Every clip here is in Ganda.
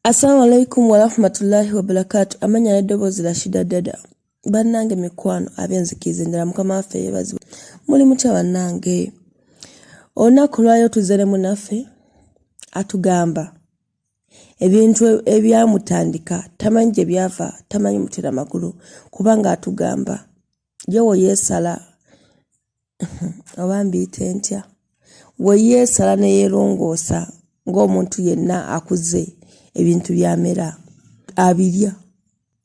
Assalamu alaikum wa rahmatullahi wa barakatuh. Amanya nedobozi la shida dada. Bannange mikwano abenzikize ndala mukama waffe yebazibu. Muli mutya bannange. Olunaku lwayo tuzere munaffe atugamba ebintu ebyamutandika tamanyi gye byava, tamanyi mutera magulu kubanga atugamba yewo yeesala obambiyite ntya weyeesala ne yeerongoosa ng'omuntu yenna akuze ebintu byamera abirya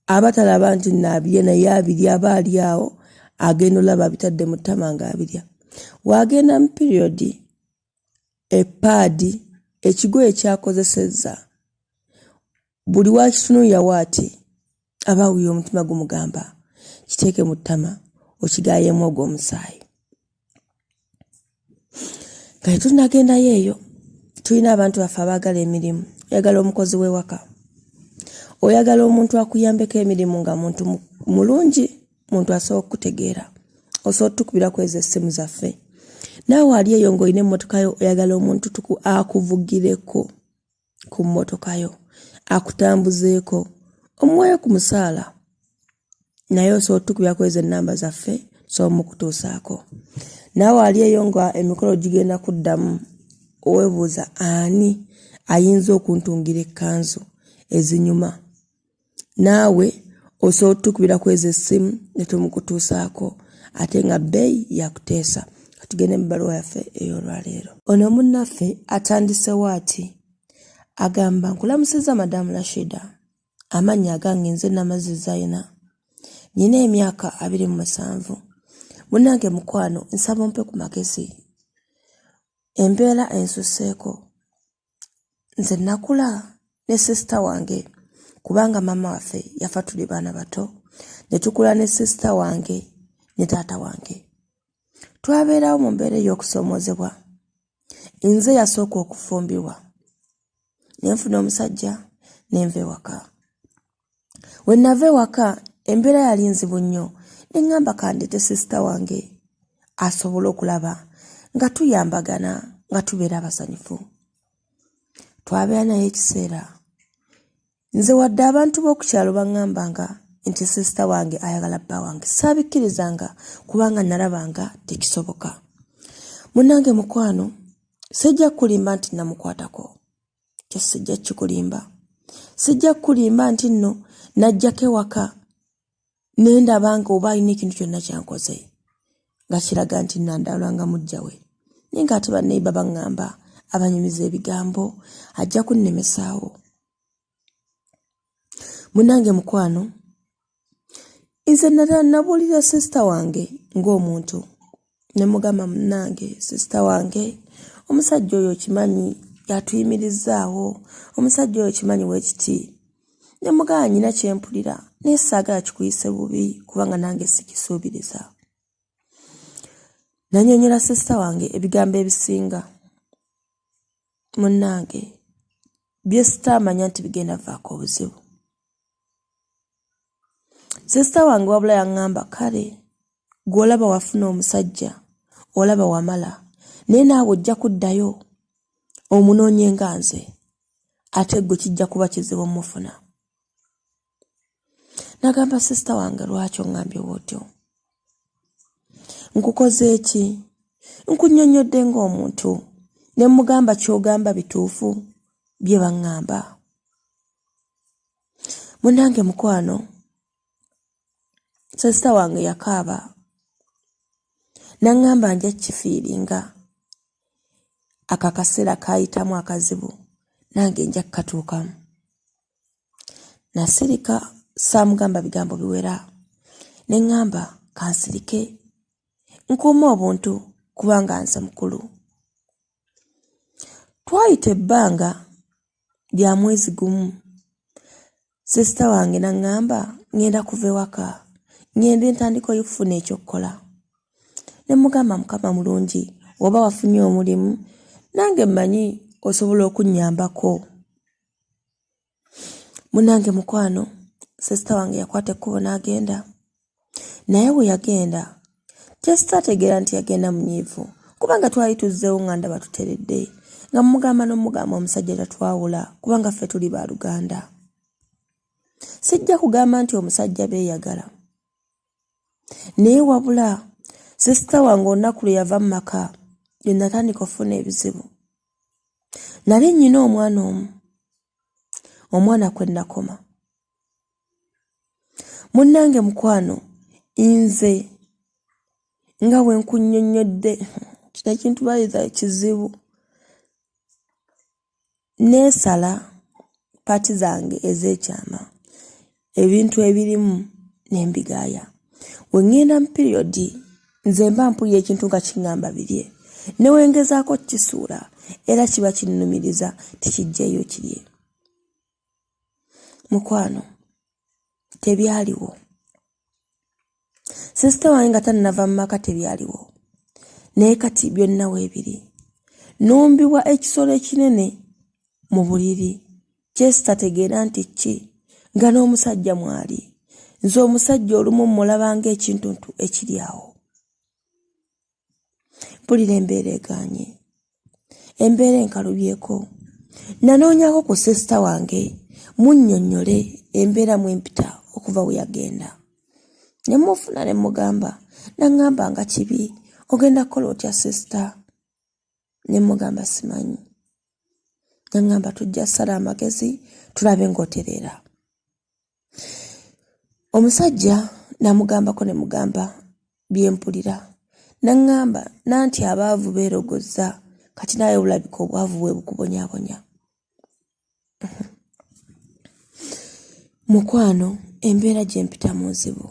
abatalaba nti naabirya naye abirya aba ali awo agenda olaba bitadde mu ttama nga abirya waagenda mu periodi epaadi ekigo ekyakozesezza buli wakitunuulira waati aba awulira omutima gumugamba kiteeke mu ttama okigaayemu ogw'omusaayi. Kale tunagendayo eyo tulina abantu baffe abaagala emirimu. Oyagala omukozi w'ewaka, oyagala omuntu akuyambeko emirimu nga muntu mulungi, muntu asobola okukutegeera, osobola tukubirako ezo essimu zaffe. Naawe ali eyo ng'olina emmotoka yo oyagala omuntu akuvugireko ku mmotoka yo, akutambuzeeko, omuweeyo ku musaala, naye osobola tukubirako ezo ennamba zaffe sobola mukutuusaako. Naawe ali eyo nga emikolo gigenda kuddamu oweebuuza ani ayinza okuntungira ekkanzu ezinyuma, naawe osobola tukubirako ezo essimu ne tumukutuusaako ate nga bbeeyi yakuteesa. Tugende mu bbaluwa yaffe ey'olwaleero. Ono munnaffe atandisewo ati agamba nkulamusizza Madamu Rashida, amannya agange nze Namazi Zaina, nina emyaka 27. Munnange mukwano nsaba ompe ku magezi, embeera ensuseeko. Nze nakula ne sisita wange kubanga mama waffe yafa tuli baana bato, ne tukula ne sisita wange ne taata wange. Twabeerawo mu mbeera ey'okusoomozebwa. Nze yasooka okufumbirwa, ne nfuna omusajja ne nva ewaka. We nava ewaka embeera yali nzibu nnyo, ne ŋŋamba kandeete sisita wange asobole okulaba nga tuyambagana nga tubeera abasanyufu. Twabeera naye ekiseera. Nze wadde abantu b'oku kyalo baŋŋambanga nti sisita wange ayagala bba wange, saabikkirizanga kubanga nalabanga tekisoboka. Munnange mukwano, sijja kulimba nti namukwatako, kyo sijja kikulimba. Sijja kulimba nti nno najjako ewaka ne ndabanga oba alina ekintu kyonna kyankoze nga kiraga nti nandawulanga mujja we. Naye ng'ate banneyiba baŋŋamba abanyumiza ebigambo ajja kunnemesaawo. Munnange mukwano, nze nabuulira sisita wange ng'omuntu ne mugamba munnange sisita wange, omusajja oyo okimanyi yatuyimirizzaawo, omusajja oyo okimanyi weekiti. Ne mugamba nnyina kyempulira naye saagala kikuyise bubi kubanga nange sikisuubiriza. Nannyonnyola sisita wange ebigambo ebisinga. Munnange bye sitaamanya nti bigenda vaako obuzibu. Sisita wange wabula yaŋŋamba kale gw'olaba wafuna omusajja olaba wamala, naye naawe ojja kuddayo omunoonye nga nze, ate gwe kijja kuba kizibu mufuna. Nagamba sisita wange lwaki oŋŋambye bw'otyo? Nkukoze ki? Nkunnyonnyodde ng'omuntu ne mugamba ky'ogamba bituufu bye baŋŋamba. Munnange mukwano, sisita wange yakaaba naŋŋamba nja kifiiringa akaseera kaayitamu akazibu nange nja kukatuukamu. Nasirika saamugamba bigambo biwera, ne ŋŋamba kansirike nkuume obuntu kubanga nze mukulu. Twayita ebbanga lya mwezi gumu, sisita wange naŋŋamba ŋŋenda kuva ewaka ŋŋende ntandika okufuna ekyokukola. Ne mugamba Mukama mulungi, oba wafunye omulimu nange mmanyi osobola okunnyambako. Munnange mukwano, sisita wange yakwata ekkubo n'agenda, naye we yagenda kyesitaategeera nti yagenda munyiivu kubanga twali tuzzeewo nga ndaba tuteredde nga mugamba n'omugamba omusajja tatwawula kubanga ffe tuli ba Luganda. Sijja kugamba nti omusajja beeyagala. Naye wabula sisita wange olunaku lwe yava mu maka lwe natandika okufuna ebizibu. Nali nnyina omwana omu. Omwana kwe nakoma. Munnange mukwano nze nga bwe nkunnyonnyodde kino ekintu bayiza kizibu. Neesala paati zange ez'ekyama. Ebintu ebirimu n'embigaaya. We ngenda mu piriyodi nze mba mpulira ekintu nga kiŋŋamba birye. Ne wengezaako kisuula era kiba kinnumiriza tikijjeeyo kirye. Mukwano tebyaliwo. Sisita wange nga tannava mu maka tebyaliwo. Naye kati byonna weebiri. Numbibwa ekisolo ekinene mu buliri kyesitategeera nti ki nga n'omusajja mwali. Nze omusajja olumu mulabanga ekintuntu ekiri awo. Mpulira embeera egaanye. Embeera enkalubyeko. Nanoonyako ku sisita wange munnyonnyole embeera mwempita okuva we yagenda. Ne mufuna ne mugamba naŋŋamba nga kibi ogenda kukola otya sisita. Ne mugamba simanyi. Naŋŋamba tujja ssala amagezi tulabe ng'otereera. Omusajja namugambako ne mugamba byempulira. Naŋŋamba nanti abaavu beerogozza kati naye bulabika obwavu bwe bukubonyaabonya. Mukwano embeera gye mpita mu nzibu.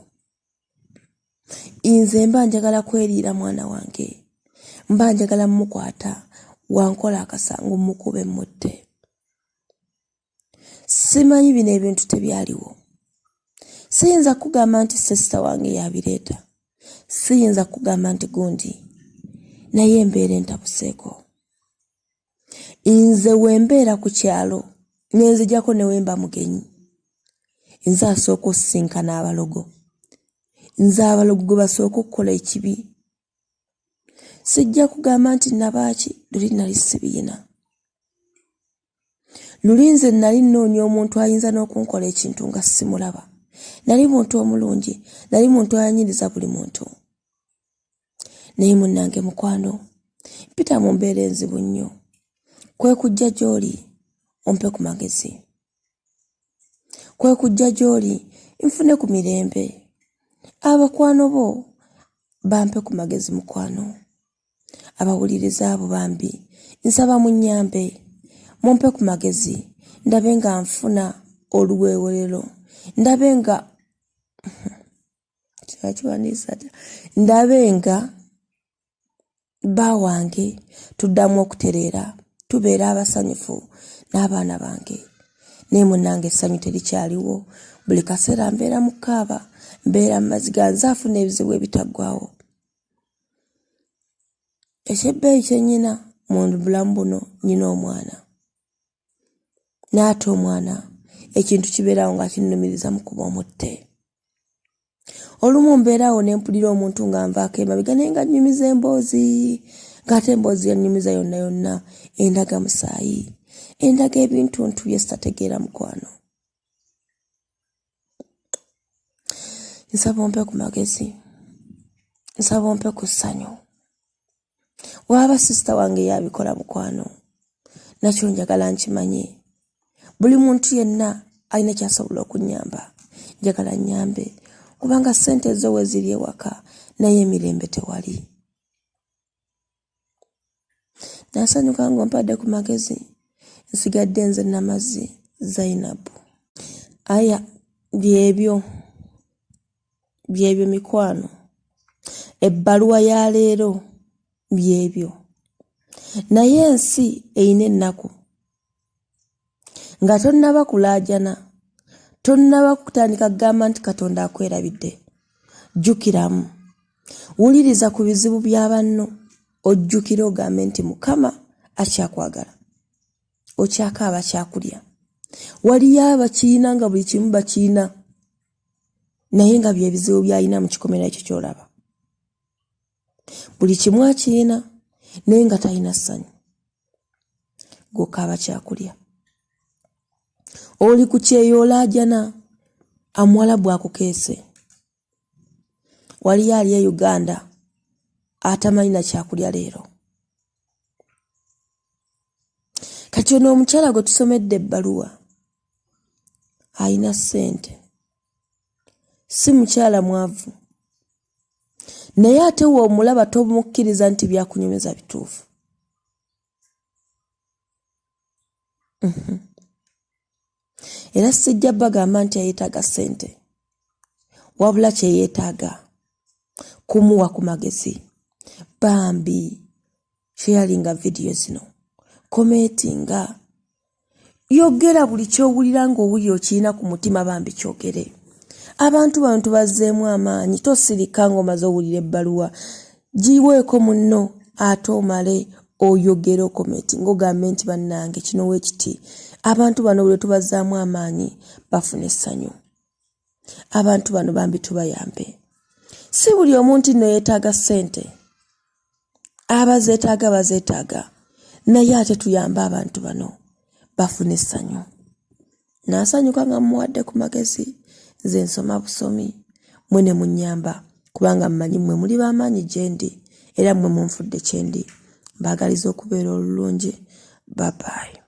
Nze mba njagala kweriira mwana wange. Mba njagala mmukwata wankola akasango mukube mutte. Simanyi bino ebintu tebyaliwo. Siyinza kugamba nti sisita wange yabireeta. Siyinza kugamba nti gundi. Naye embeera entabuseeko. Nze wembeera ku kyalo nenzijako ne wemba mugenyi. Nze asooka osisinkana abalogo. Nze abalogo gwe basooka okukola ekibi. Sijja kugamba nti nabaaki luli nali sibiina. Luli nze nali nnoonya omuntu ayinza n'okunkola ekintu nga simulaba. Nali muntu omulungi, nali muntu ayanyiriza buli muntu. Naye munnange mukwano, mpita mu mbeera enzibu nnyo. Kwe kujja gy'oli ompe ku magezi. Kwe kujja gy'oli nfune ku mirembe. Abakwano bo bampe ku magezi mukwano. Abawuliriza abo bambi nsaba munnyambe mumpe ku magezi ndabe nga nfuna oluweewolero. Ndabe nga ndabe nga bawange tuddamu okutereera tubeera abasanyufu n'abaana bange. Naye munnange essanyu terikyaliwo. Buli kaseera mbeera mu kkaaba, mbeera mu maziga, nze afuna ebizibu ebitaggwawo. Ekyebbeeyi kye nnyina mu bulamu buno nnyina omwana. N'ate omwana ekintu kibeerawo nga kinnumiriza mu kuba omutte. Olumu mbeerawo ne mpulira omuntu nga nvaako emabega naye nga nnyumiza emboozi. Ng'ate emboozi yannyumiza yonna yonna endaga musaayi. Endaga ebintuntu bye sitategeera mukwano. Nsaba ompe ku magezi. Nsaba ompe ku ssanyu. Waaba sisita wange yabikola mukwano. Nakyo njagala nkimanye. Buli muntu yenna alina ky'asobola okunnyamba. Njagala nnyambe. Kubanga ssente zo we ziri ewaka naye emirembe tewali. Nasanyuka ng'ompadde ku magezi. Nsigadde nze Namazzi Zainabu. Aya byebyo mikwano. Ebbaluwa ya leero byebyo. Naye ensi eyina ennaku. Nga tonnaba kulaajana, tonnaba kutandika kugamba nti Katonda akwerabidde. Jjukiramu. Wuliriza ku bizibu bya banno. Ojjukire ogambe nti Mukama akyakwagala. Okyakaaba kyakulya. Waliyo abakiina nga buli kimu bakiina. Naye nga bye bizibu by'alina mu kikomera ekyo ky'olaba. Buli kimu akiina naye nga talina ssanyu. gokaaba kyakulya. Oli ku kyeyoolaajana Amuwalabu akukeese. Wali ali e Uganda atamanyi na kyakulya leero. Kati ono omukyala gwe tusomedde ebbaluwa ayina ssente, si mukyala mwavu, naye ate woomulaba tomukkiriza nti byakunyumeza bituufu. Era sijja bagamba nti yeetaaga ssente, wabula kye yeetaaga kumuwa ku magezi. Bambi sharinga video zino, commentinga, yogera buli kyowulira ng'owulira okirina ku mutima, bambi kyogere. Abantu bano tubazzeemu amaanyi, tosirika ng'omaze owulira ebbaluwa, giweeko munno ate omale oyogere commentinga ogambe nti bannange kino weekiti. Abantu bano bwe tubazzaamu amaanyi bafuna essanyu. Abantu bano bambi tubayambe. Si buli omuntu nno yeetaaga ssente, abazeetaaga bazeetaaga, naye ate tuyambe abantu bano bafuna essanyu. Naasanyuka nga mmuwadde ku magezi, nze nsoma busomi, mwe ne munnyamba kubanga mmanyi mmwe muli b'amaanyi gye ndi era mmwe munfudde kye ndi. Mbaagaliza okubeera olulungi. Bye bye.